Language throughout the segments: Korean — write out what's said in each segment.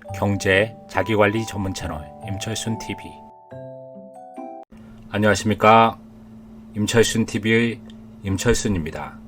경제 자기관리 전문 채널 임철순 TV. 안녕하십니까? 임철순 TV의 임철순입니다.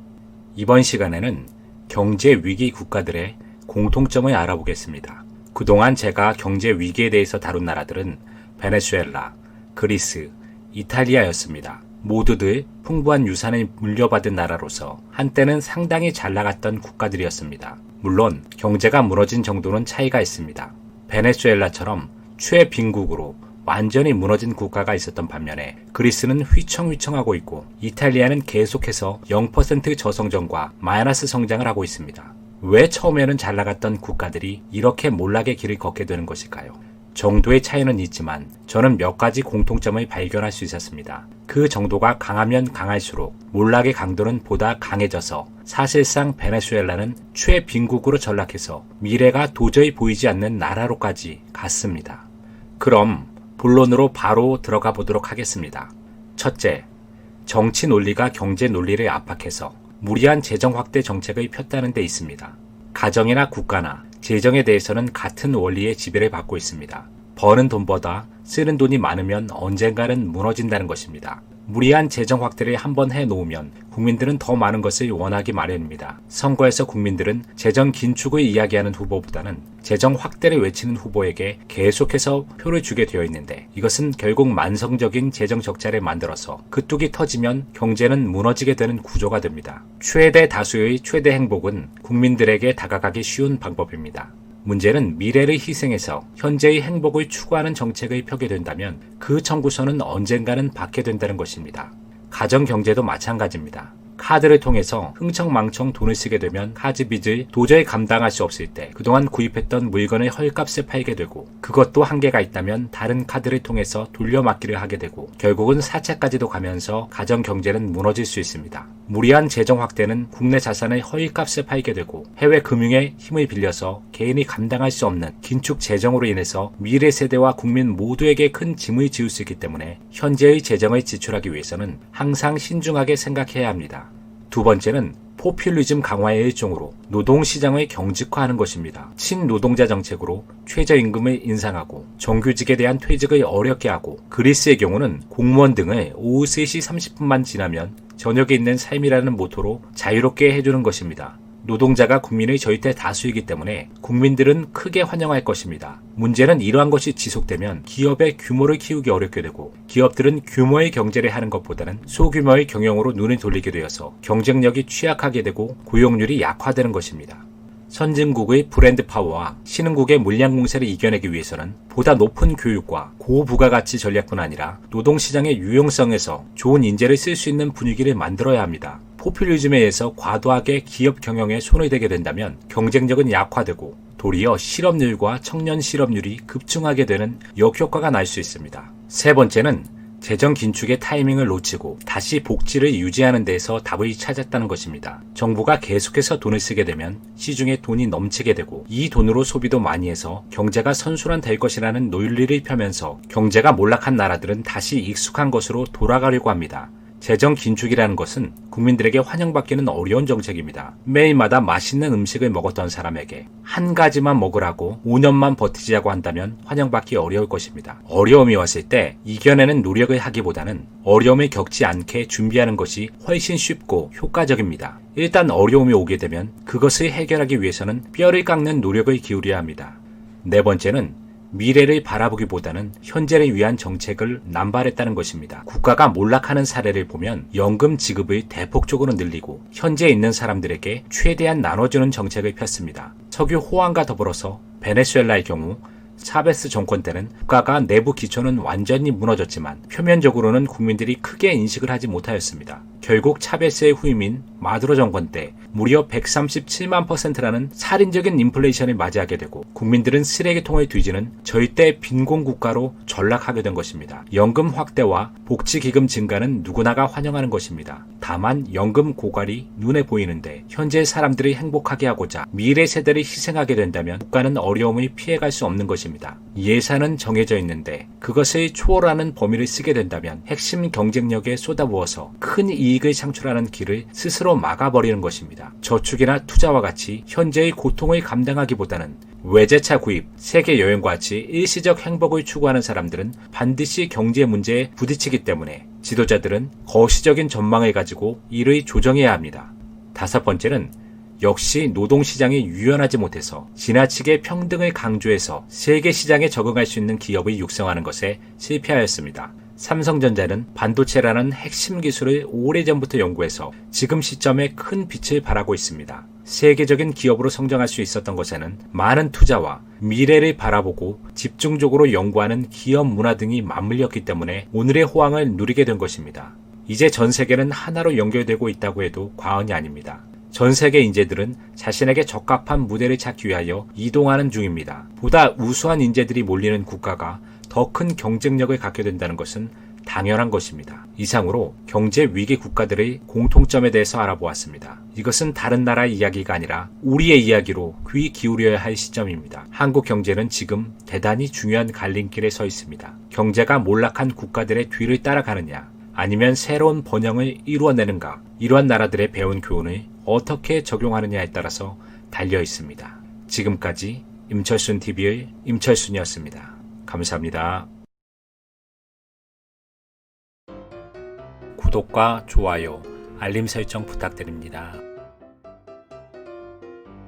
이번 시간에는 경제 위기 국가들의 공통점을 알아보겠습니다. 그동안 제가 경제 위기에 대해서 다룬 나라들은 베네수엘라, 그리스, 이탈리아였습니다. 모두들 풍부한 유산을 물려받은 나라로서 한때는 상당히 잘 나갔던 국가들이었습니다. 물론 경제가 무너진 정도는 차이가 있습니다. 베네수엘라처럼 최빈국으로 완전히 무너진 국가가 있었던 반면에 그리스는 휘청휘청하고 있고 이탈리아는 계속해서 0% 저성장과 마이너스 성장을 하고 있습니다. 왜 처음에는 잘 나갔던 국가들이 이렇게 몰락의 길을 걷게 되는 것일까요? 정도의 차이는 있지만 저는 몇 가지 공통점을 발견할 수 있었습니다. 그 정도가 강하면 강할수록 몰락의 강도는 보다 강해져서 사실상 베네수엘라는 최빈국으로 전락해서 미래가 도저히 보이지 않는 나라로까지 갔습니다. 그럼 본론으로 바로 들어가 보도록 하겠습니다. 첫째, 정치 논리가 경제 논리를 압박해서 무리한 재정 확대 정책을 폈다는 데 있습니다. 가정이나 국가나 재정에 대해서는 같은 원리의 지배를 받고 있습니다. 버는 돈보다 쓰는 돈이 많으면 언젠가는 무너진다는 것입니다. 무리한 재정 확대를 한번 해놓으면 국민들은 더 많은 것을 원하기 마련입니다. 선거에서 국민들은 재정 긴축을 이야기하는 후보보다는 재정 확대를 외치는 후보에게 계속해서 표를 주게 되어 있는데 이것은 결국 만성적인 재정 적자를 만들어서 그 뚝이 터지면 경제는 무너지게 되는 구조가 됩니다. 최대 다수의 최대 행복은 국민들에게 다가가기 쉬운 방법입니다. 문제는 미래를 희생해서 현재의 행복을 추구하는 정책을 펴게 된다면 그 청구서는 언젠가는 받게 된다는 것입니다. 가정경제도 마찬가지입니다. 카드를 통해서 흥청망청 돈을 쓰게 되면 카드 빚을 도저히 감당할 수 없을 때 그동안 구입했던 물건을 헐값에 팔게 되고 그것도 한계가 있다면 다른 카드를 통해서 돌려막기를 하게 되고 결국은 사채까지도 가면서 가정경제는 무너질 수 있습니다. 무리한 재정 확대는 국내 자산을 헐값에 팔게 되고 해외 금융의 힘을 빌려서 개인이 감당할 수 없는 긴축 재정으로 인해서 미래 세대와 국민 모두에게 큰 짐을 지을 수 있기 때문에 현재의 재정을 지출하기 위해서는 항상 신중하게 생각해야 합니다. 두 번째는 포퓰리즘 강화의 일종으로 노동시장을 경직화하는 것입니다. 친노동자 정책으로 최저임금을 인상하고 정규직에 대한 퇴직을 어렵게 하고 그리스의 경우는 공무원 등을 오후 3시 30분만 지나면 저녁에 있는 삶이라는 모토로 자유롭게 해주는 것입니다. 노동자가 국민의 절대 다수이기 때문에 국민들은 크게 환영할 것입니다. 문제는 이러한 것이 지속되면 기업의 규모를 키우기 어렵게 되고 기업들은 규모의 경제를 하는 것보다는 소규모의 경영으로 눈을 돌리게 되어서 경쟁력이 취약하게 되고 고용률이 약화되는 것입니다. 선진국의 브랜드 파워와 신흥국의 물량 공세를 이겨내기 위해서는 보다 높은 교육과 고부가가치 전략뿐 아니라 노동시장의 유용성에서 좋은 인재를 쓸 수 있는 분위기를 만들어야 합니다. 포퓰리즘에 의해서 과도하게 기업 경영에 손을 대게 된다면 경쟁력은 약화되고 도리어 실업률과 청년 실업률이 급증하게 되는 역효과가 날 수 있습니다. 세 번째는 재정 긴축의 타이밍을 놓치고 다시 복지를 유지하는 데에서 답을 찾았다는 것입니다. 정부가 계속해서 돈을 쓰게 되면 시중에 돈이 넘치게 되고 이 돈으로 소비도 많이 해서 경제가 선순환될 것이라는 논리를 펴면서 경제가 몰락한 나라들은 다시 익숙한 것으로 돌아가려고 합니다. 재정 긴축이라는 것은 국민들에게 환영받기는 어려운 정책입니다. 매일마다 맛있는 음식을 먹었던 사람에게 한 가지만 먹으라고 5년만 버티자고 한다면 환영받기 어려울 것입니다. 어려움이 왔을 때 이겨내는 노력을 하기보다는 어려움을 겪지 않게 준비하는 것이 훨씬 쉽고 효과적입니다. 일단 어려움이 오게 되면 그것을 해결하기 위해서는 뼈를 깎는 노력을 기울여야 합니다. 네 번째는 미래를 바라보기보다는 현재를 위한 정책을 남발했다는 것입니다. 국가가 몰락하는 사례를 보면 연금 지급을 대폭적으로 늘리고 현재 있는 사람들에게 최대한 나눠주는 정책을 폈습니다. 석유 호황과 더불어서 베네수엘라의 경우 차베스 정권 때는 국가가 내부 기초는 완전히 무너졌지만 표면적으로는 국민들이 크게 인식을 하지 못하였습니다. 결국 차베스의 후임인 마두로 정권 때 무려 137만 %라는 살인적인 인플레이션을 맞이하게 되고 국민들은 쓰레기통을 뒤지는 절대 빈곤 국가로 전락하게 된 것입니다. 연금 확대와 복지기금 증가는 누구나가 환영하는 것입니다. 다만 연금 고갈이 눈에 보이는데 현재 사람들이 행복하게 하고자 미래 세대를 희생하게 된다면 국가는 어려움을 피해갈 수 없는 것입니다. 예산은 정해져 있는데 그것을 초월하는 범위를 쓰게 된다면 핵심 경쟁력에 쏟아부어서 큰 이익을 창출하는 길을 스스로 막아버리는 것입니다. 저축이나 투자와 같이 현재의 고통을 감당하기보다는 외제차 구입, 세계 여행과 같이 일시적 행복을 추구하는 사람들은 반드시 경제 문제에 부딪히기 때문에 지도자들은 거시적인 전망을 가지고 이를 조정해야 합니다. 다섯 번째는 역시 노동시장이 유연하지 못해서 지나치게 평등을 강조해서 세계 시장에 적응할 수 있는 기업을 육성하는 것에 실패하였습니다. 삼성전자는 반도체라는 핵심 기술을 오래전부터 연구해서 지금 시점에 큰 빛을 발하고 있습니다. 세계적인 기업으로 성장할 수 있었던 것에는 많은 투자와 미래를 바라보고 집중적으로 연구하는 기업 문화 등이 맞물렸기 때문에 오늘의 호황을 누리게 된 것입니다. 이제 전 세계는 하나로 연결되고 있다고 해도 과언이 아닙니다. 전 세계 인재들은 자신에게 적합한 무대를 찾기 위하여 이동하는 중입니다. 보다 우수한 인재들이 몰리는 국가가 더 큰 경쟁력을 갖게 된다는 것은 당연한 것입니다. 이상으로 경제 위기 국가들의 공통점에 대해서 알아보았습니다. 이것은 다른 나라의 이야기가 아니라 우리의 이야기로 귀 기울여야 할 시점입니다. 한국 경제는 지금 대단히 중요한 갈림길에 서 있습니다. 경제가 몰락한 국가들의 뒤를 따라가느냐, 아니면 새로운 번영을 이루어내는가, 이러한 나라들의 배운 교훈을 어떻게 적용하느냐에 따라서 달려 있습니다. 지금까지 임철순TV의 임철순이었습니다. 감사합니다. 구독과 좋아요, 알림 설정 부탁드립니다.